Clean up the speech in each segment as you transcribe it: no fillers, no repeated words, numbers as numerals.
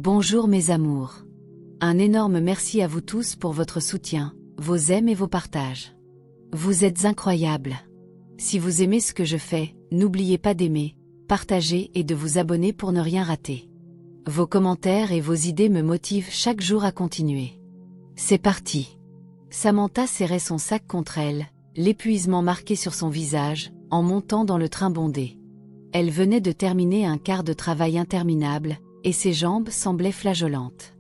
Bonjour mes amours. Un énorme merci à vous tous pour votre soutien, vos aimes et vos partages. Vous êtes incroyables. Si vous aimez ce que je fais, n'oubliez pas d'aimer, partager et de vous abonner pour ne rien rater. Vos commentaires et vos idées me motivent chaque jour à continuer. C'est parti. Samantha serrait son sac contre elle, l'épuisement marqué sur son visage, en montant dans le train bondé. Elle venait de terminer un quart de travail interminable, et ses jambes semblaient flageolantes.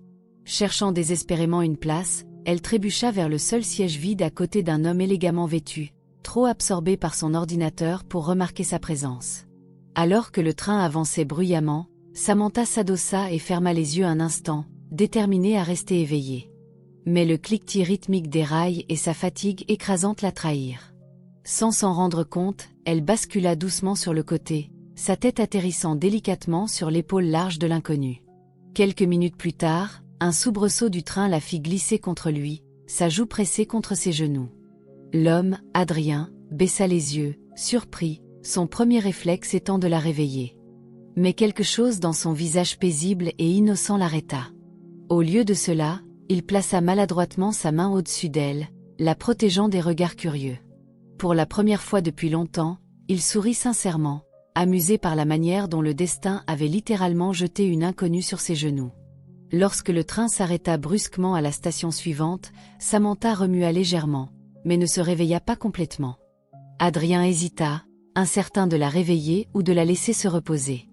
Cherchant désespérément une place, elle trébucha vers le seul siège vide à côté d'un homme élégamment vêtu, trop absorbé par son ordinateur pour remarquer sa présence. Alors que le train avançait bruyamment, Samantha s'adossa et ferma les yeux un instant, déterminée à rester éveillée. Mais le cliquetis rythmique des rails et sa fatigue écrasante la trahirent. Sans s'en rendre compte, elle bascula doucement sur le côté, sa tête atterrissant délicatement sur l'épaule large de l'inconnu. Quelques minutes plus tard, un soubresaut du train la fit glisser contre lui, sa joue pressée contre ses genoux. L'homme, Adrien, baissa les yeux, surpris, son premier réflexe étant de la réveiller. Mais quelque chose dans son visage paisible et innocent l'arrêta. Au lieu de cela, il plaça maladroitement sa main au-dessus d'elle, la protégeant des regards curieux. Pour la première fois depuis longtemps, il sourit sincèrement, amusé par la manière dont le destin avait littéralement jeté une inconnue sur ses genoux. Lorsque le train s'arrêta brusquement à la station suivante, Samantha remua légèrement, mais ne se réveilla pas complètement. Adrien hésita, incertain de la réveiller ou de la laisser se reposer.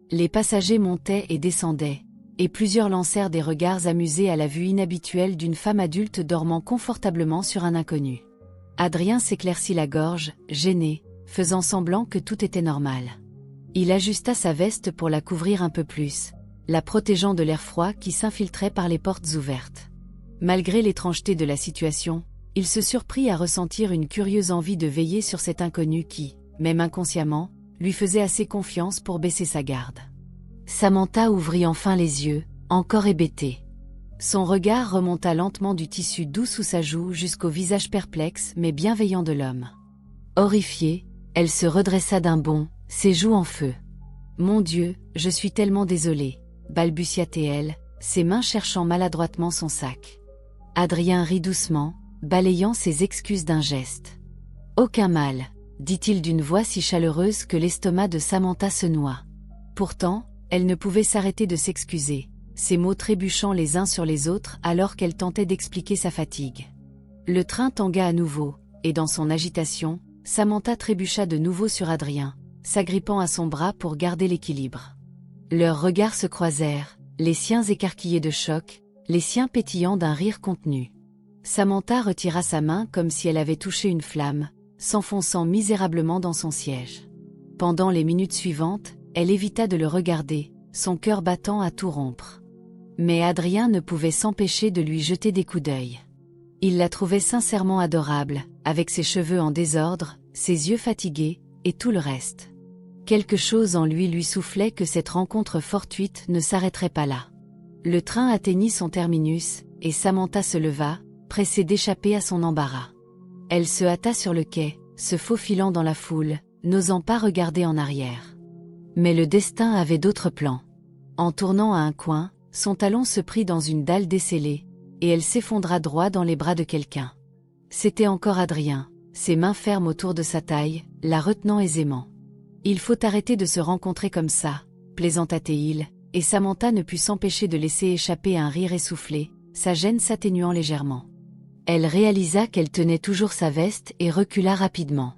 Les passagers montaient et descendaient, et plusieurs lancèrent des regards amusés à la vue inhabituelle d'une femme adulte dormant confortablement sur un inconnu. Adrien s'éclaircit la gorge, gêné, faisant semblant que tout était normal. Il ajusta sa veste pour la couvrir un peu plus, la protégeant de l'air froid qui s'infiltrait par les portes ouvertes. Malgré l'étrangeté de la situation, il se surprit à ressentir une curieuse envie de veiller sur cet inconnu qui, même inconsciemment, lui faisait assez confiance pour baisser sa garde. Samantha ouvrit enfin les yeux, encore hébétée. Son regard remonta lentement du tissu doux sous sa joue jusqu'au visage perplexe mais bienveillant de l'homme. Horrifiée, elle se redressa d'un bond, ses joues en feu. « Mon Dieu, je suis tellement désolée », balbutia-t-elle, ses mains cherchant maladroitement son sac. Adrien rit doucement, balayant ses excuses d'un geste. « Aucun mal », dit-il d'une voix si chaleureuse que l'estomac de Samantha se noua. Pourtant, elle ne pouvait s'arrêter de s'excuser, ses mots trébuchant les uns sur les autres alors qu'elle tentait d'expliquer sa fatigue. Le train tangua à nouveau, et dans son agitation, Samantha trébucha de nouveau sur Adrien, s'agrippant à son bras pour garder l'équilibre. Leurs regards se croisèrent, les siens écarquillés de choc, les siens pétillants d'un rire contenu. Samantha retira sa main comme si elle avait touché une flamme, s'enfonçant misérablement dans son siège. Pendant les minutes suivantes, elle évita de le regarder, son cœur battant à tout rompre. Mais Adrien ne pouvait s'empêcher de lui jeter des coups d'œil. Il la trouvait sincèrement adorable, avec ses cheveux en désordre, ses yeux fatigués, et tout le reste. Quelque chose en lui soufflait que cette rencontre fortuite ne s'arrêterait pas là. Le train atteignit son terminus, et Samantha se leva, pressée d'échapper à son embarras. Elle se hâta sur le quai, se faufilant dans la foule, n'osant pas regarder en arrière. Mais le destin avait d'autres plans. En tournant à un coin, son talon se prit dans une dalle descellée, et elle s'effondra droit dans les bras de quelqu'un. C'était encore Adrien, ses mains fermes autour de sa taille, la retenant aisément. « Il faut arrêter de se rencontrer comme ça », plaisanta-t-il, et Samantha ne put s'empêcher de laisser échapper un rire essoufflé, sa gêne s'atténuant légèrement. Elle réalisa qu'elle tenait toujours sa veste et recula rapidement.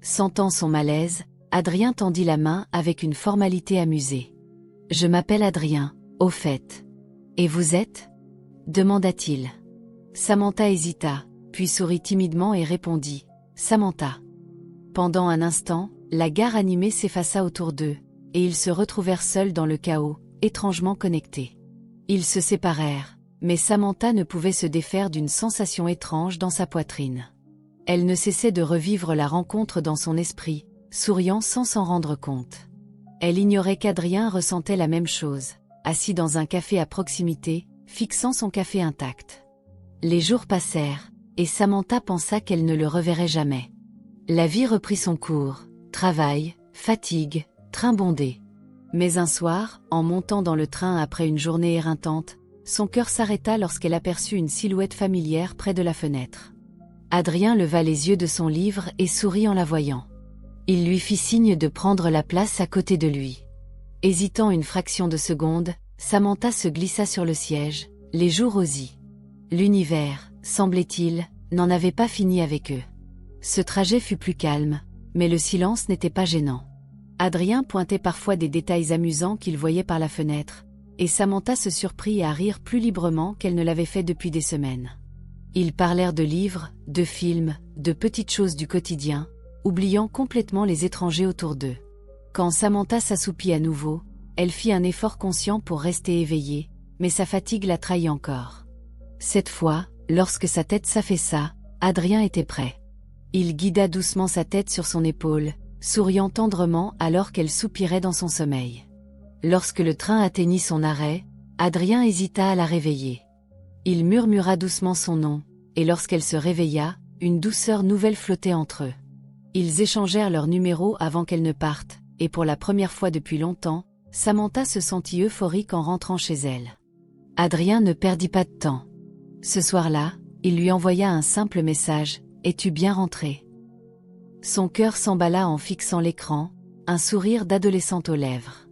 Sentant son malaise, Adrien tendit la main avec une formalité amusée. « Je m'appelle Adrien, au fait. Et vous êtes ?» demanda-t-il. Samantha hésita, puis sourit timidement et répondit « Samantha ». Pendant un instant, la gare animée s'effaça autour d'eux, et ils se retrouvèrent seuls dans le chaos, étrangement connectés. Ils se séparèrent, mais Samantha ne pouvait se défaire d'une sensation étrange dans sa poitrine. Elle ne cessait de revivre la rencontre dans son esprit, souriant sans s'en rendre compte. Elle ignorait qu'Adrien ressentait la même chose, assis dans un café à proximité, fixant son café intact. Les jours passèrent, et Samantha pensa qu'elle ne le reverrait jamais. La vie reprit son cours, travail, fatigue, train bondé. Mais un soir, en montant dans le train après une journée éreintante, son cœur s'arrêta lorsqu'elle aperçut une silhouette familière près de la fenêtre. Adrien leva les yeux de son livre et sourit en la voyant. Il lui fit signe de prendre la place à côté de lui. Hésitant une fraction de seconde, Samantha se glissa sur le siège, les joues rosies. L'univers, semblait-il, n'en avait pas fini avec eux. Ce trajet fut plus calme, mais le silence n'était pas gênant. Adrien pointait parfois des détails amusants qu'il voyait par la fenêtre, et Samantha se surprit à rire plus librement qu'elle ne l'avait fait depuis des semaines. Ils parlèrent de livres, de films, de petites choses du quotidien, oubliant complètement les étrangers autour d'eux. Quand Samantha s'assoupit à nouveau, elle fit un effort conscient pour rester éveillée, mais sa fatigue la trahit encore. Cette fois, lorsque sa tête s'affaissa, Adrien était prêt. Il guida doucement sa tête sur son épaule, souriant tendrement alors qu'elle soupirait dans son sommeil. Lorsque le train atteignit son arrêt, Adrien hésita à la réveiller. Il murmura doucement son nom, et lorsqu'elle se réveilla, une douceur nouvelle flottait entre eux. Ils échangèrent leur numéro avant qu'elle ne parte, et pour la première fois depuis longtemps, Samantha se sentit euphorique en rentrant chez elle. Adrien ne perdit pas de temps. Ce soir-là, il lui envoya un simple message « Es-tu bien rentré ?» Son cœur s'emballa en fixant l'écran, un sourire d'adolescente aux lèvres.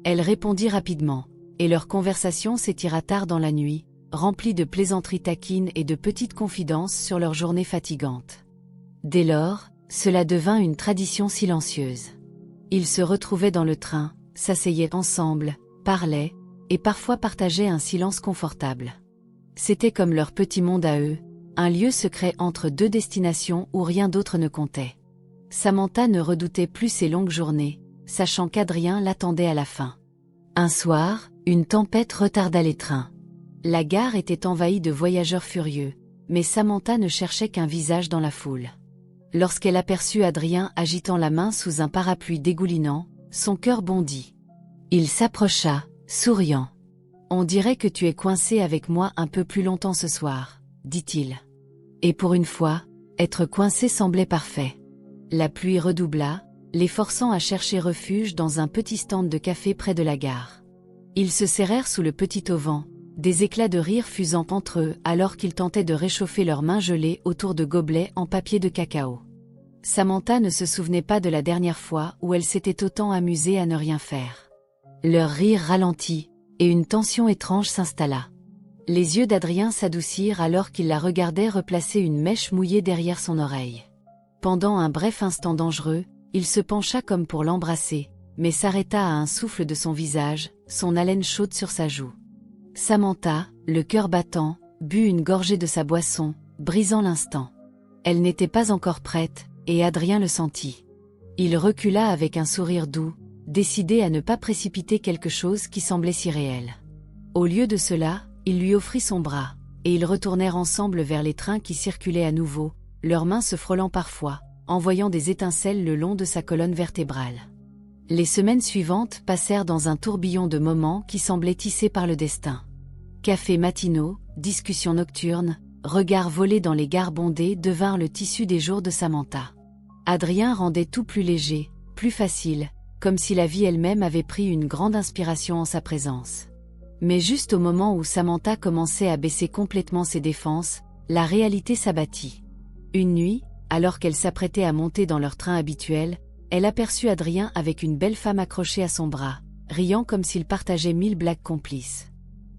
Elle répondit rapidement, et leur conversation s'étira tard dans la nuit, remplie de plaisanteries taquines et de petites confidences sur leur journée fatigante. Dès lors, cela devint une tradition silencieuse. Ils se retrouvaient dans le train, s'asseyaient ensemble, parlaient, et parfois partageaient un silence confortable. C'était comme leur petit monde à eux, un lieu secret entre deux destinations où rien d'autre ne comptait. Samantha ne redoutait plus ces longues journées, sachant qu'Adrien l'attendait à la fin. Un soir, une tempête retarda les trains. La gare était envahie de voyageurs furieux, mais Samantha ne cherchait qu'un visage dans la foule. Lorsqu'elle aperçut Adrien agitant la main sous un parapluie dégoulinant, son cœur bondit. Il s'approcha, souriant. « On dirait que tu es coincé avec moi un peu plus longtemps ce soir, » dit-il. Et pour une fois, être coincé semblait parfait. La pluie redoubla, les forçant à chercher refuge dans un petit stand de café près de la gare. Ils se serrèrent sous le petit auvent, des éclats de rire fusant entre eux alors qu'ils tentaient de réchauffer leurs mains gelées autour de gobelets en papier de cacao. Samantha ne se souvenait pas de la dernière fois où elle s'était autant amusée à ne rien faire. Leur rire ralentit, et une tension étrange s'installa. Les yeux d'Adrien s'adoucirent alors qu'il la regardait replacer une mèche mouillée derrière son oreille. Pendant un bref instant dangereux, il se pencha comme pour l'embrasser, mais s'arrêta à un souffle de son visage, son haleine chaude sur sa joue. Samantha, le cœur battant, but une gorgée de sa boisson, brisant l'instant. Elle n'était pas encore prête, et Adrien le sentit. Il recula avec un sourire doux, décidé à ne pas précipiter quelque chose qui semblait si réel. Au lieu de cela, il lui offrit son bras, et ils retournèrent ensemble vers les trains qui circulaient à nouveau, leurs mains se frôlant parfois, envoyant des étincelles le long de sa colonne vertébrale. Les semaines suivantes passèrent dans un tourbillon de moments qui semblaient tissés par le destin. Cafés matinaux, discussions nocturnes, regards volés dans les gares bondées devinrent le tissu des jours de Samantha. Adrien rendait tout plus léger, plus facile, comme si la vie elle-même avait pris une grande inspiration en sa présence. Mais juste au moment où Samantha commençait à baisser complètement ses défenses, la réalité s'abattit. Une nuit, alors qu'elle s'apprêtait à monter dans leur train habituel, elle aperçut Adrien avec une belle femme accrochée à son bras, riant comme s'ils partageaient 1000 blagues complices.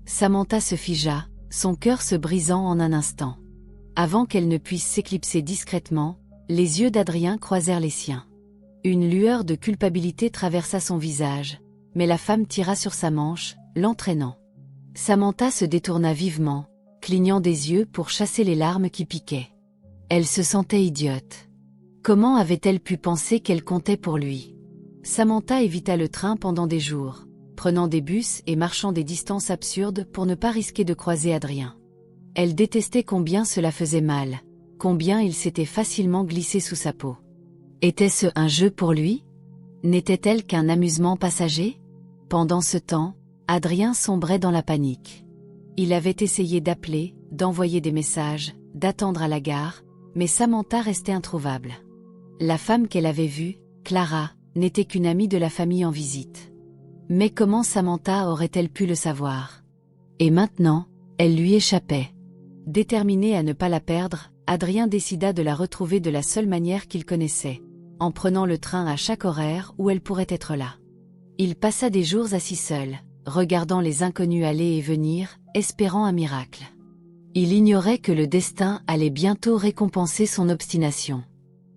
Samantha se figea, son cœur se brisant en un instant. Avant qu'elle ne puisse s'éclipser discrètement, les yeux d'Adrien croisèrent les siens. Une lueur de culpabilité traversa son visage, mais la femme tira sur sa manche, l'entraînant. Samantha se détourna vivement, clignant des yeux pour chasser les larmes qui piquaient. Elle se sentait idiote. Comment avait-elle pu penser qu'elle comptait pour lui? Samantha évita le train pendant des jours, prenant des bus et marchant des distances absurdes pour ne pas risquer de croiser Adrien. Elle détestait combien cela faisait mal, combien il s'était facilement glissé sous sa peau. Était-ce un jeu pour lui? N'était-elle qu'un amusement passager? Pendant ce temps, Adrien sombrait dans la panique. Il avait essayé d'appeler, d'envoyer des messages, d'attendre à la gare, mais Samantha restait introuvable. La femme qu'elle avait vue, Clara, n'était qu'une amie de la famille en visite. Mais comment Samantha aurait-elle pu le savoir? Et maintenant, elle lui échappait. Déterminé à ne pas la perdre, Adrien décida de la retrouver de la seule manière qu'il connaissait, en prenant le train à chaque horaire où elle pourrait être là. Il passa des jours assis seul, regardant les inconnus aller et venir, espérant un miracle. Il ignorait que le destin allait bientôt récompenser son obstination.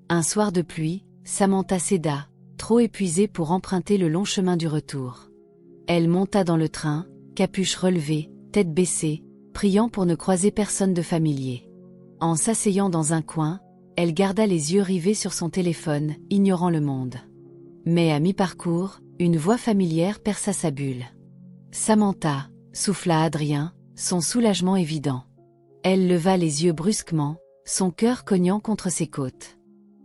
Un soir de pluie, Samantha céda, trop épuisée pour emprunter le long chemin du retour. Elle monta dans le train, capuche relevée, tête baissée, priant pour ne croiser personne de familier. En s'asseyant dans un coin, elle garda les yeux rivés sur son téléphone, ignorant le monde. Mais à mi-parcours, une voix familière perça sa bulle. « Samantha » souffla Adrien, son soulagement évident. Elle leva les yeux brusquement, son cœur cognant contre ses côtes.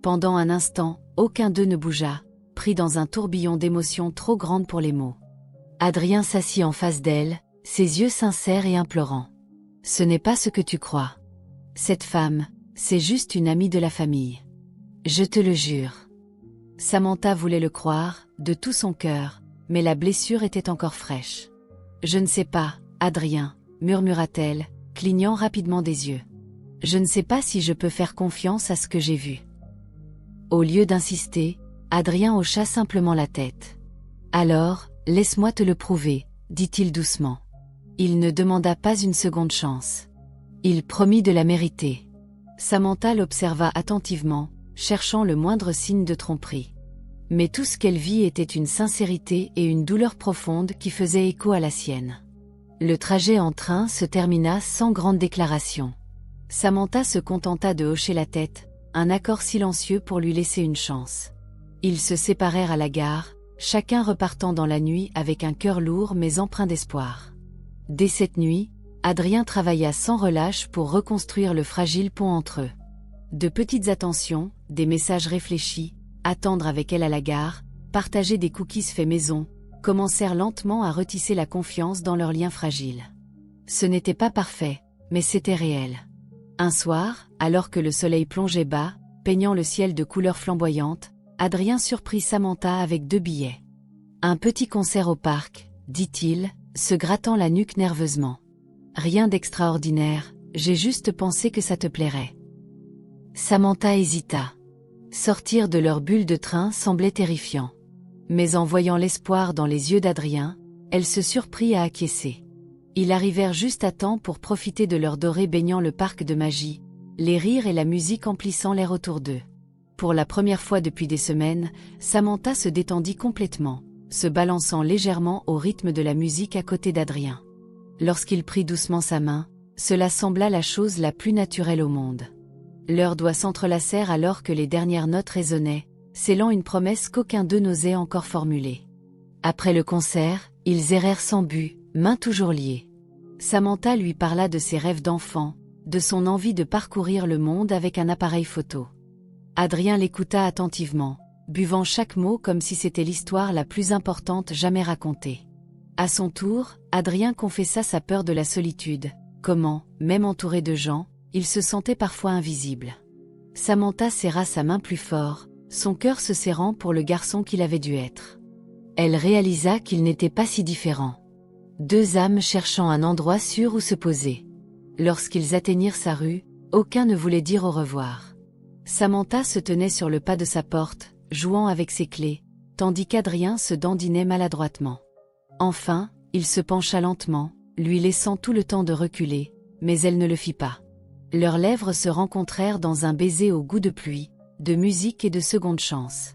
Pendant un instant, aucun d'eux ne bougea, pris dans un tourbillon d'émotions trop grandes pour les mots. Adrien s'assit en face d'elle, ses yeux sincères et implorants. « Ce n'est pas ce que tu crois. Cette femme, c'est juste une amie de la famille. Je te le jure. » Samantha voulait le croire, de tout son cœur, mais la blessure était encore fraîche. « Je ne sais pas, Adrien, » murmura-t-elle, clignant rapidement des yeux. « Je ne sais pas si je peux faire confiance à ce que j'ai vu. » Au lieu d'insister, Adrien hocha simplement la tête. « Alors, laisse-moi te le prouver, » dit-il doucement. Il ne demanda pas une seconde chance. Il promit de la mériter. Samantha l'observa attentivement, cherchant le moindre signe de tromperie. Mais tout ce qu'elle vit était une sincérité et une douleur profonde qui faisaient écho à la sienne. Le trajet en train se termina sans grande déclaration. Samantha se contenta de hocher la tête, un accord silencieux pour lui laisser une chance. Ils se séparèrent à la gare, chacun repartant dans la nuit avec un cœur lourd mais empreint d'espoir. Dès cette nuit, Adrien travailla sans relâche pour reconstruire le fragile pont entre eux. De petites attentions, des messages réfléchis, attendre avec elle à la gare, partager des cookies faits maison, commencèrent lentement à retisser la confiance dans leur lien fragile. Ce n'était pas parfait, mais c'était réel. Un soir, alors que le soleil plongeait bas, peignant le ciel de couleurs flamboyantes, Adrien surprit Samantha avec 2 billets. « Un petit concert au parc, » dit-il, se grattant la nuque nerveusement. « Rien d'extraordinaire, j'ai juste pensé que ça te plairait. » Samantha hésita. Sortir de leur bulle de train semblait terrifiant. Mais en voyant l'espoir dans les yeux d'Adrien, elle se surprit à acquiescer. Ils arrivèrent juste à temps pour profiter de l'heure dorée baignant le parc de magie, les rires et la musique emplissant l'air autour d'eux. Pour la première fois depuis des semaines, Samantha se détendit complètement, se balançant légèrement au rythme de la musique à côté d'Adrien. Lorsqu'il prit doucement sa main, cela sembla la chose la plus naturelle au monde. Leurs doigts s'entrelacèrent alors que les dernières notes résonnaient, scellant une promesse qu'aucun d'eux n'osait encore formuler. Après le concert, ils errèrent sans but, mains toujours liées. Samantha lui parla de ses rêves d'enfant, de son envie de parcourir le monde avec un appareil photo. Adrien l'écouta attentivement, buvant chaque mot comme si c'était l'histoire la plus importante jamais racontée. À son tour, Adrien confessa sa peur de la solitude, comment, même entouré de gens, il se sentait parfois invisible. Samantha serra sa main plus fort, son cœur se serrant pour le garçon qu'il avait dû être. Elle réalisa qu'il n'était pas si différent. 2 âmes cherchant un endroit sûr où se poser. Lorsqu'ils atteignirent sa rue, aucun ne voulait dire au revoir. Samantha se tenait sur le pas de sa porte, jouant avec ses clés, tandis qu'Adrien se dandinait maladroitement. Enfin, il se pencha lentement, lui laissant tout le temps de reculer, mais elle ne le fit pas. Leurs lèvres se rencontrèrent dans un baiser au goût de pluie, de musique et de seconde chance.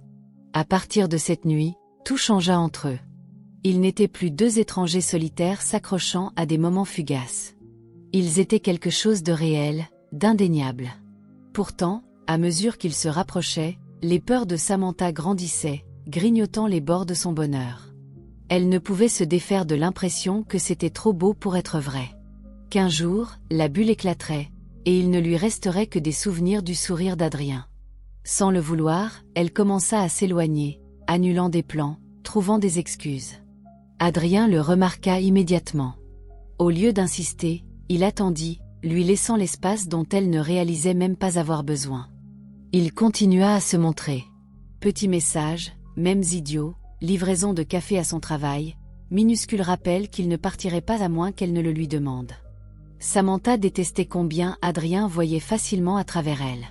À partir de cette nuit, tout changea entre eux. Ils n'étaient plus 2 étrangers solitaires s'accrochant à des moments fugaces. Ils étaient quelque chose de réel, d'indéniable. Pourtant, à mesure qu'ils se rapprochaient, les peurs de Samantha grandissaient, grignotant les bords de son bonheur. Elle ne pouvait se défaire de l'impression que c'était trop beau pour être vrai. Qu'un jour, la bulle éclaterait, et il ne lui resterait que des souvenirs du sourire d'Adrien. Sans le vouloir, elle commença à s'éloigner, annulant des plans, trouvant des excuses. Adrien le remarqua immédiatement. Au lieu d'insister, il attendit, lui laissant l'espace dont elle ne réalisait même pas avoir besoin. Il continua à se montrer. Petits messages, mêmes idiots, livraison de café à son travail, minuscule rappel qu'il ne partirait pas à moins qu'elle ne le lui demande. Samantha détestait combien Adrien voyait facilement à travers elle.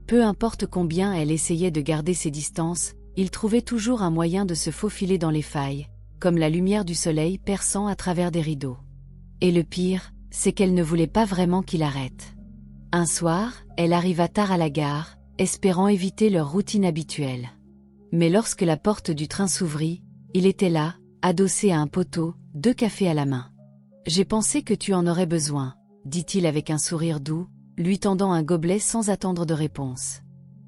Peu importe combien elle essayait de garder ses distances, il trouvait toujours un moyen de se faufiler dans les failles, comme la lumière du soleil perçant à travers des rideaux. Et le pire, c'est qu'elle ne voulait pas vraiment qu'il arrête. Un soir, elle arriva tard à la gare, espérant éviter leur routine habituelle. Mais lorsque la porte du train s'ouvrit, il était là, adossé à un poteau, 2 cafés à la main. « J'ai pensé que tu en aurais besoin », dit-il avec un sourire doux, lui tendant un gobelet sans attendre de réponse.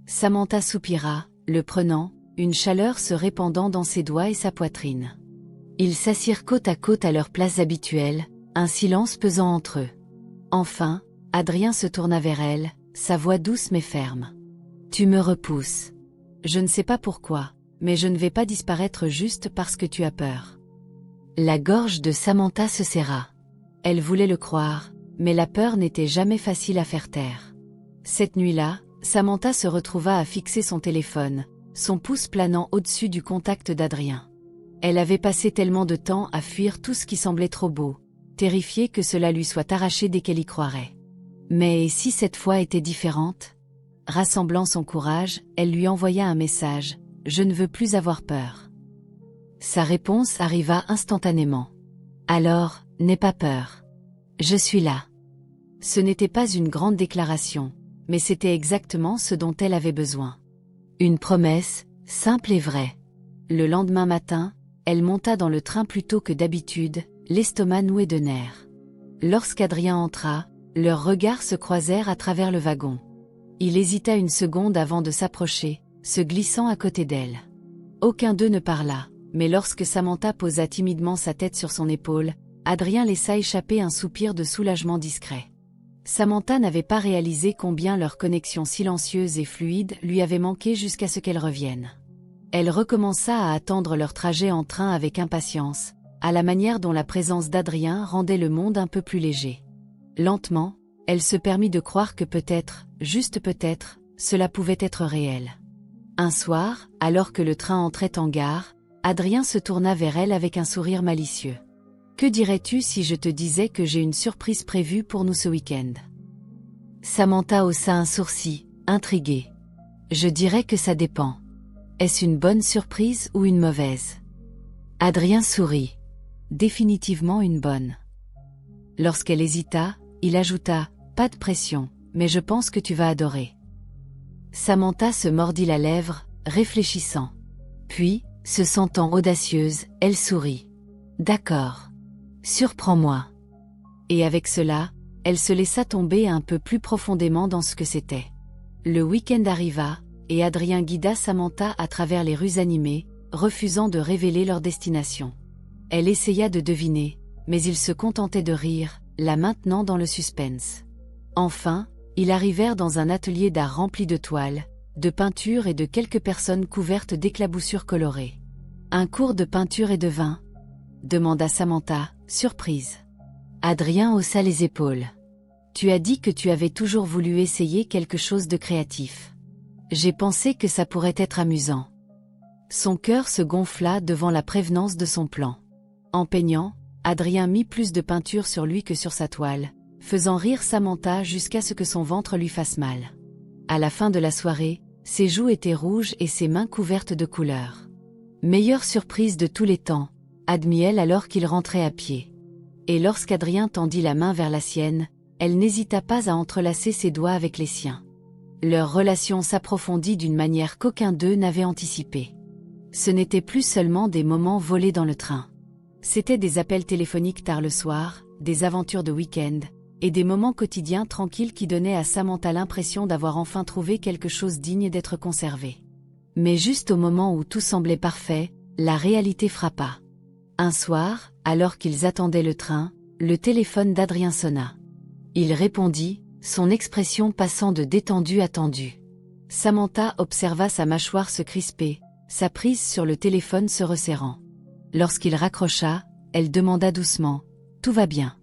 Samantha soupira, le prenant, une chaleur se répandant dans ses doigts et sa poitrine. Ils s'assirent côte à côte à leurs places habituelles, un silence pesant entre eux. Enfin, Adrien se tourna vers elle, sa voix douce mais ferme. « Tu me repousses. Je ne sais pas pourquoi, mais je ne vais pas disparaître juste parce que tu as peur. » La gorge de Samantha se serra. Elle voulait le croire, mais la peur n'était jamais facile à faire taire. Cette nuit-là, Samantha se retrouva à fixer son téléphone, son pouce planant au-dessus du contact d'Adrien. Elle avait passé tellement de temps à fuir tout ce qui semblait trop beau, terrifiée que cela lui soit arraché dès qu'elle y croirait. Mais si cette fois était différente? Rassemblant son courage, elle lui envoya un message, « Je ne veux plus avoir peur. » Sa réponse arriva instantanément. « Alors, n'aie pas peur. Je suis là. » Ce n'était pas une grande déclaration, mais c'était exactement ce dont elle avait besoin. Une promesse, simple et vraie. Le lendemain matin, elle monta dans le train plus tôt que d'habitude, l'estomac noué de nerfs. Lorsqu'Adrien entra, leurs regards se croisèrent à travers le wagon. Il hésita une seconde avant de s'approcher, se glissant à côté d'elle. Aucun d'eux ne parla, mais lorsque Samantha posa timidement sa tête sur son épaule, Adrien laissa échapper un soupir de soulagement discret. Samantha n'avait pas réalisé combien leur connexion silencieuse et fluide lui avait manqué jusqu'à ce qu'elle revienne. Elle recommença à attendre leur trajet en train avec impatience, à la manière dont la présence d'Adrien rendait le monde un peu plus léger. Lentement, elle se permit de croire que peut-être, juste peut-être, cela pouvait être réel. Un soir, alors que le train entrait en gare, Adrien se tourna vers elle avec un sourire malicieux. « Que dirais-tu si je te disais que j'ai une surprise prévue pour nous ce week-end » Samantha haussa un sourcil, intriguée. « Je dirais que ça dépend. Est-ce une bonne surprise ou une mauvaise ?» Adrien sourit. « Définitivement une bonne. » Lorsqu'elle hésita, il ajouta, « Pas de pression, mais je pense que tu vas adorer. » Samantha se mordit la lèvre, réfléchissant. Puis, se sentant audacieuse, elle sourit. « D'accord. Surprends-moi. » Et avec cela, elle se laissa tomber un peu plus profondément dans ce que c'était. Le week-end arriva, et Adrien guida Samantha à travers les rues animées, refusant de révéler leur destination. Elle essaya de deviner, mais il se contentait de rire, la maintenant dans le suspense. Enfin, ils arrivèrent dans un atelier d'art rempli de toiles, de peintures et de quelques personnes couvertes d'éclaboussures colorées. « Un cours de peinture et de vin ?» demanda Samantha, surprise. Adrien haussa les épaules. « Tu as dit que tu avais toujours voulu essayer quelque chose de créatif. J'ai pensé que ça pourrait être amusant. » Son cœur se gonfla devant la prévenance de son plan. En peignant, Adrien mit plus de peinture sur lui que sur sa toile, faisant rire Samantha jusqu'à ce que son ventre lui fasse mal. À la fin de la soirée, ses joues étaient rouges et ses mains couvertes de couleurs. « Meilleure surprise de tous les temps », admit-elle alors qu'il rentrait à pied. Et lorsqu'Adrien tendit la main vers la sienne, elle n'hésita pas à entrelacer ses doigts avec les siens. Leur relation s'approfondit d'une manière qu'aucun d'eux n'avait anticipée. Ce n'était plus seulement des moments volés dans le train. C'étaient des appels téléphoniques tard le soir, des aventures de week-end, et des moments quotidiens tranquilles qui donnaient à Samantha l'impression d'avoir enfin trouvé quelque chose digne d'être conservé. Mais juste au moment où tout semblait parfait, la réalité frappa. Un soir, alors qu'ils attendaient le train, le téléphone d'Adrien sonna. Il répondit, son expression passant de détendue à tendue. Samantha observa sa mâchoire se crisper, sa prise sur le téléphone se resserrant. Lorsqu'il raccrocha, elle demanda doucement, « Tout va bien ?»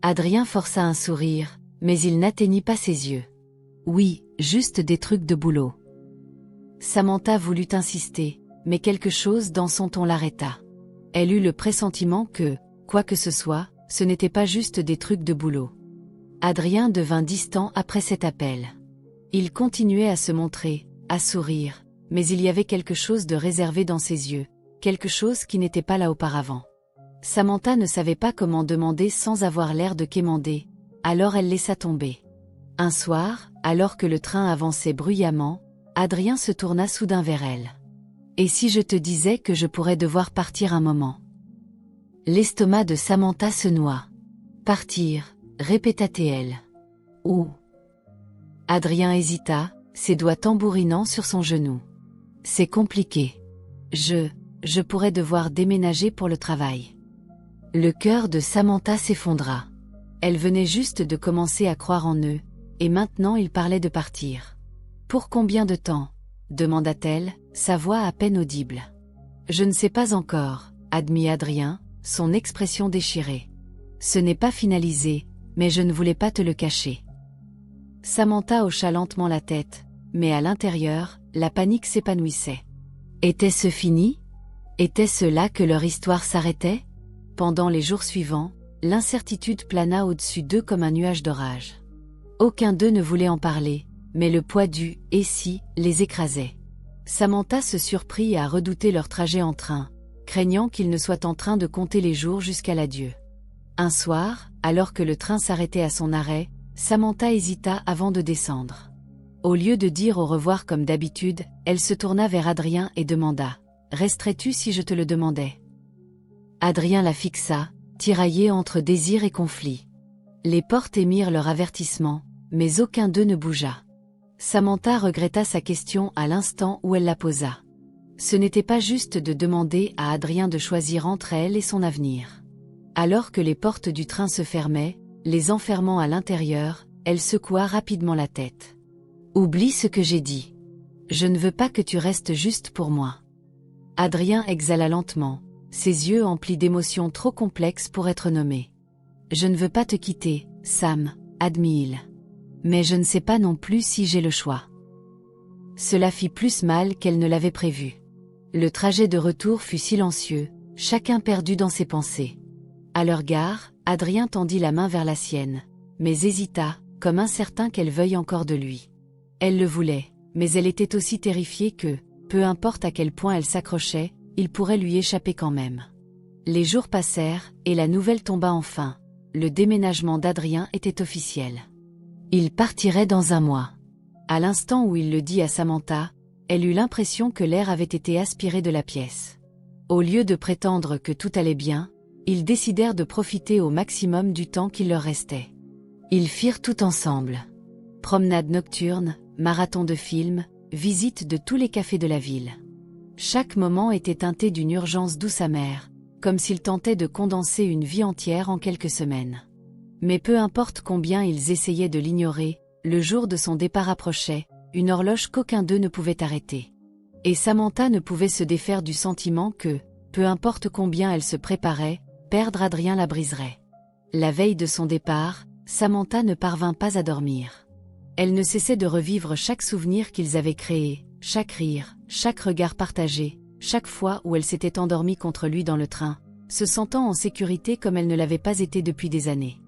Adrien força un sourire, mais il n'atteignit pas ses yeux. « Oui, juste des trucs de boulot. » Samantha voulut insister, mais quelque chose dans son ton l'arrêta. Elle eut le pressentiment que, quoi que ce soit, ce n'était pas juste des trucs de boulot. Adrien devint distant après cet appel. Il continuait à se montrer, à sourire, mais il y avait quelque chose de réservé dans ses yeux, quelque chose qui n'était pas là auparavant. Samantha ne savait pas comment demander sans avoir l'air de quémander, alors elle laissa tomber. Un soir, alors que le train avançait bruyamment, Adrien se tourna soudain vers elle. « Et si je te disais que je pourrais devoir partir un moment ?» L'estomac de Samantha se noua. « Partir » répéta-t-elle. « Où ?» Adrien hésita, ses doigts tambourinant sur son genou. « C'est compliqué. Je pourrais devoir déménager pour le travail. » Le cœur de Samantha s'effondra. Elle venait juste de commencer à croire en eux, et maintenant il parlait de partir. « Pour combien de temps ?» demanda-t-elle, sa voix à peine audible. « Je ne sais pas encore » admit Adrien, son expression déchirée. « Ce n'est pas finalisé, mais je ne voulais pas te le cacher. » Samantha hocha lentement la tête, mais à l'intérieur, la panique s'épanouissait. Était-ce fini? Était-ce là que leur histoire s'arrêtait? Pendant les jours suivants, l'incertitude plana au-dessus d'eux comme un nuage d'orage. Aucun d'eux ne voulait en parler, mais le poids du « et si » les écrasait. Samantha se surprit à redouter leur trajet en train, craignant qu'ils ne soient en train de compter les jours jusqu'à l'adieu. Un soir, alors que le train s'arrêtait à son arrêt, Samantha hésita avant de descendre. Au lieu de dire au revoir comme d'habitude, elle se tourna vers Adrien et demanda « Resterais-tu si je te le demandais ?» Adrien la fixa, tiraillé entre désir et conflit. Les portes émirent leur avertissement, mais aucun d'eux ne bougea. Samantha regretta sa question à l'instant où elle la posa. Ce n'était pas juste de demander à Adrien de choisir entre elle et son avenir. Alors que les portes du train se fermaient, les enfermant à l'intérieur, elle secoua rapidement la tête. « Oublie ce que j'ai dit. Je ne veux pas que tu restes juste pour moi. » Adrien exhala lentement, ses yeux emplis d'émotions trop complexes pour être nommées. « Je ne veux pas te quitter, Sam, » admit-il. « Mais je ne sais pas non plus si j'ai le choix. » Cela fit plus mal qu'elle ne l'avait prévu. Le trajet de retour fut silencieux, chacun perdu dans ses pensées. À leur gare, Adrien tendit la main vers la sienne, mais hésita, comme incertain qu'elle veuille encore de lui. Elle le voulait, mais elle était aussi terrifiée que, peu importe à quel point elle s'accrochait, il pourrait lui échapper quand même. Les jours passèrent, et la nouvelle tomba enfin. Le déménagement d'Adrien était officiel. Il partirait dans un mois. À l'instant où il le dit à Samantha, elle eut l'impression que l'air avait été aspiré de la pièce. Au lieu de prétendre que tout allait bien, ils décidèrent de profiter au maximum du temps qu'il leur restait. Ils firent tout ensemble. Promenades nocturnes, marathon de films, visite de tous les cafés de la ville. Chaque moment était teinté d'une urgence douce amère, comme s'ils tentaient de condenser une vie entière en quelques semaines. Mais peu importe combien ils essayaient de l'ignorer, le jour de son départ approchait, une horloge qu'aucun d'eux ne pouvait arrêter. Et Samantha ne pouvait se défaire du sentiment que, peu importe combien elle se préparait, perdre Adrien la briserait. La veille de son départ, Samantha ne parvint pas à dormir. Elle ne cessait de revivre chaque souvenir qu'ils avaient créé, chaque rire, chaque regard partagé, chaque fois où elle s'était endormie contre lui dans le train, se sentant en sécurité comme elle ne l'avait pas été depuis des années.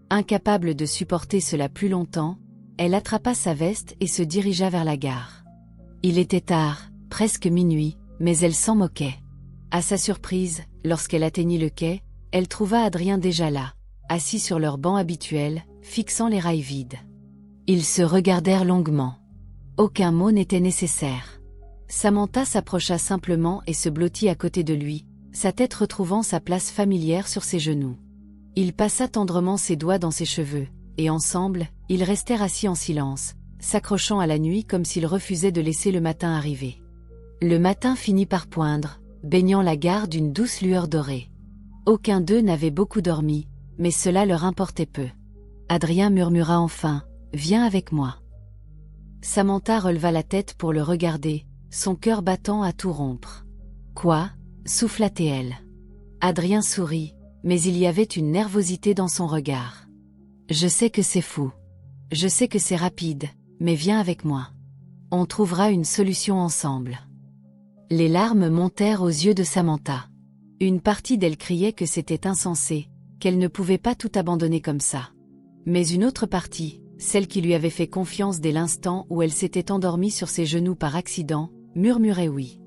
Incapable de supporter cela plus longtemps, elle attrapa sa veste et se dirigea vers la gare. Il était tard, presque minuit, mais elle s'en moquait. À sa surprise, lorsqu'elle atteignit le quai, elle trouva Adrien déjà là, assis sur leur banc habituel, fixant les rails vides. Ils se regardèrent longuement. Aucun mot n'était nécessaire. Samantha s'approcha simplement et se blottit à côté de lui, sa tête retrouvant sa place familière sur ses genoux. Il passa tendrement ses doigts dans ses cheveux, et ensemble, ils restèrent assis en silence, s'accrochant à la nuit comme s'ils refusaient de laisser le matin arriver. Le matin finit par poindre, baignant la gare d'une douce lueur dorée. Aucun d'eux n'avait beaucoup dormi, mais cela leur importait peu. Adrien murmura enfin, « Viens avec moi. » Samantha releva la tête pour le regarder, son cœur battant à tout rompre. « Quoi ?» souffla-t-elle. Adrien sourit, mais il y avait une nervosité dans son regard. « Je sais que c'est fou. Je sais que c'est rapide, mais viens avec moi. On trouvera une solution ensemble. » Les larmes montèrent aux yeux de Samantha. Une partie d'elle criait que c'était insensé, qu'elle ne pouvait pas tout abandonner comme ça. Mais une autre partie, celle qui lui avait fait confiance dès l'instant où elle s'était endormie sur ses genoux par accident, murmurait oui.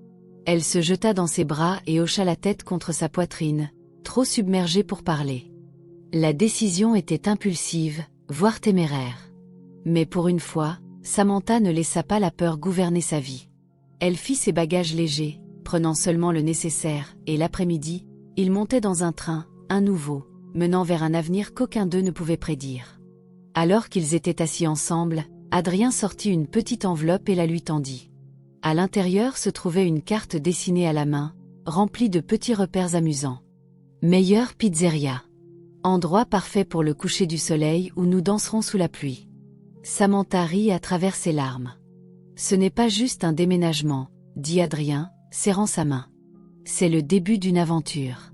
Elle se jeta dans ses bras et hocha la tête contre sa poitrine, trop submergée pour parler. La décision était impulsive, voire téméraire. Mais pour une fois, Samantha ne laissa pas la peur gouverner sa vie. Elle fit ses bagages légers, prenant seulement le nécessaire, et l'après-midi, ils montaient dans un train, un nouveau, menant vers un avenir qu'aucun d'eux ne pouvait prédire. Alors qu'ils étaient assis ensemble, Adrien sortit une petite enveloppe et la lui tendit. À l'intérieur se trouvait une carte dessinée à la main, remplie de petits repères amusants. Meilleure pizzeria. Endroit parfait pour le coucher du soleil où nous danserons sous la pluie. Samantha rit à travers ses larmes. Ce n'est pas juste un déménagement, dit Adrien, serrant sa main. C'est le début d'une aventure.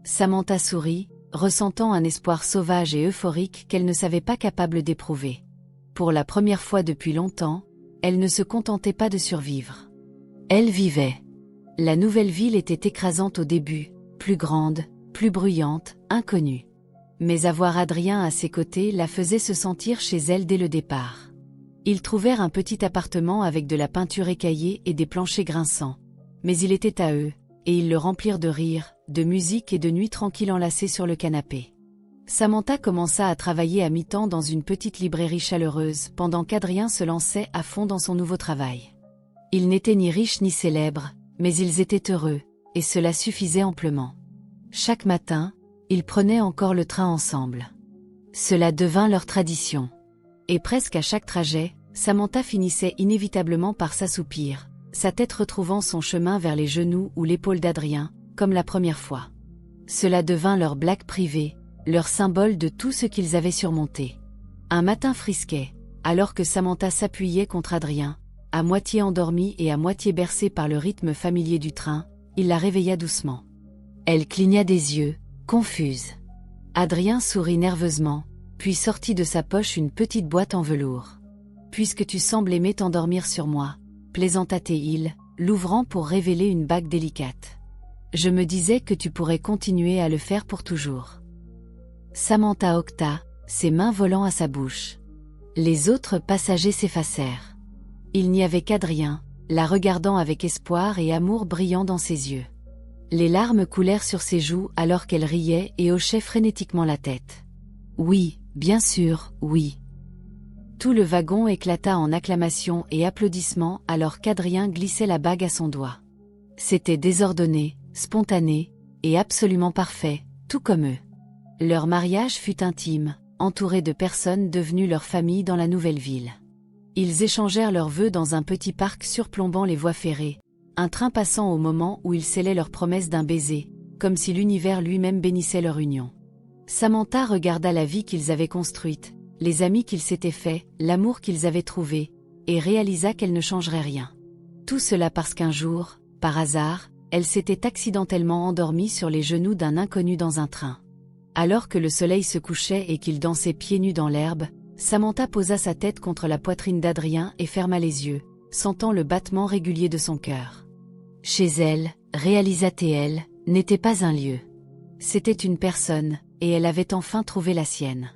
Samantha sourit, ressentant un espoir sauvage et euphorique qu'elle ne savait pas capable d'éprouver. Pour la première fois depuis longtemps, elle ne se contentait pas de survivre. Elle vivait. La nouvelle ville était écrasante au début, plus grande, plus bruyante, inconnue. Mais avoir Adrien à ses côtés la faisait se sentir chez elle dès le départ. Ils trouvèrent un petit appartement avec de la peinture écaillée et des planchers grinçants. Mais il était à eux, et ils le remplirent de rires, de musique et de nuits tranquilles enlacées sur le canapé. Samantha commença à travailler à mi-temps dans une petite librairie chaleureuse pendant qu'Adrien se lançait à fond dans son nouveau travail. Ils n'étaient ni riches ni célèbres, mais ils étaient heureux, et cela suffisait amplement. Chaque matin, ils prenaient encore le train ensemble. Cela devint leur tradition. Et presque à chaque trajet, Samantha finissait inévitablement par s'assoupir, sa tête retrouvant son chemin vers les genoux ou l'épaule d'Adrien, comme la première fois. Cela devint leur blague privée, leur symbole de tout ce qu'ils avaient surmonté. Un matin frisquet, alors que Samantha s'appuyait contre Adrien, à moitié endormie et à moitié bercée par le rythme familier du train, il la réveilla doucement. Elle cligna des yeux, confuse. Adrien sourit nerveusement, puis sortit de sa poche une petite boîte en velours. « Puisque tu sembles aimer t'endormir sur moi », plaisanta-t-il, l'ouvrant pour révéler une bague délicate. « Je me disais que tu pourrais continuer à le faire pour toujours. » Samantha hoqueta, ses mains volant à sa bouche. Les autres passagers s'effacèrent. Il n'y avait qu'Adrien, la regardant avec espoir et amour brillant dans ses yeux. Les larmes coulèrent sur ses joues alors qu'elle riait et hochait frénétiquement la tête. « Oui, bien sûr, oui. » Tout le wagon éclata en acclamations et applaudissements alors qu'Adrien glissait la bague à son doigt. C'était désordonné, spontané, et absolument parfait, tout comme eux. Leur mariage fut intime, entouré de personnes devenues leur famille dans la nouvelle ville. Ils échangèrent leurs vœux dans un petit parc surplombant les voies ferrées, un train passant au moment où ils scellaient leur promesse d'un baiser, comme si l'univers lui-même bénissait leur union. Samantha regarda la vie qu'ils avaient construite, les amis qu'ils s'étaient faits, l'amour qu'ils avaient trouvé, et réalisa qu'elle ne changerait rien. Tout cela parce qu'un jour, par hasard, elle s'était accidentellement endormie sur les genoux d'un inconnu dans un train. Alors que le soleil se couchait et qu'ils dansaient pieds nus dans l'herbe, Samantha posa sa tête contre la poitrine d'Adrien et ferma les yeux, sentant le battement régulier de son cœur. Chez elle, réalisa-t-elle, n'était pas un lieu. C'était une personne, et elle avait enfin trouvé la sienne.